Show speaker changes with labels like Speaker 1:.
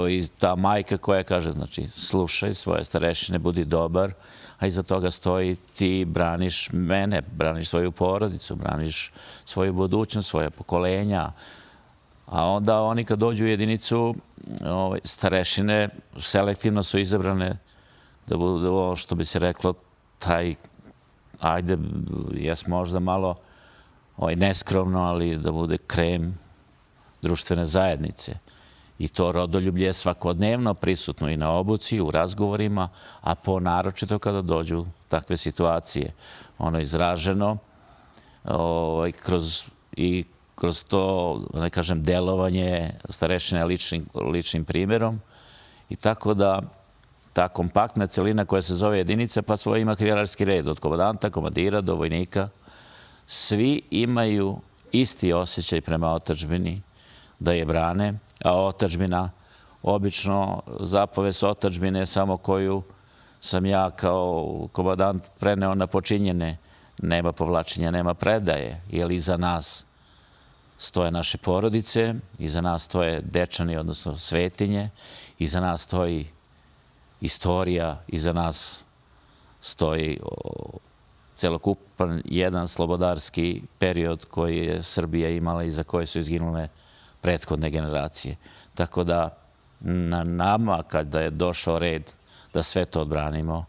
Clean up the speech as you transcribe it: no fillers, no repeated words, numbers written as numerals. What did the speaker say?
Speaker 1: i ta majka koja kaže, znači, slušaj svoje starešine, budi dobar, a iza toga stoji ti braniš mene, braniš svoju porodicu, braniš svoju budućnost, svoje pokolenja. A onda oni kad dođu u jedinicu, starešine selektivno su izabrane da budu ovo što bi se reklo taj, ajde, jes možda malo neskromno, ali da bude krem društvene zajednice. I to rodoljublje je svakodnevno prisutno i na obuci, u razgovorima, a naročito kada dođu takve situacije. Ono izraženo kroz to, ne kažem, delovanje starešine ličnim primjerom. I tako da ta kompaktna celina koja se zove jedinica, pa svoj ima hijerarhijski red od komandanta, komandira do vojnika. Svi imaju isti osjećaj prema otadžbini da je brane, a otadžbina, obično zapovest otadžbine samo koju sam ja kao komandant preneo na počinjene. Nema povlačenja, nema predaje, jer iza nas stoje naše porodice, iza nas stoje dečani, odnosno svetinje, iza nas stoji istorija, iza nas stoji celokupan jedan slobodarski period koji je Srbija imala i za koje su izginule prethodne generacije. Tako da na nama, kada je došao red da sve to odbranimo,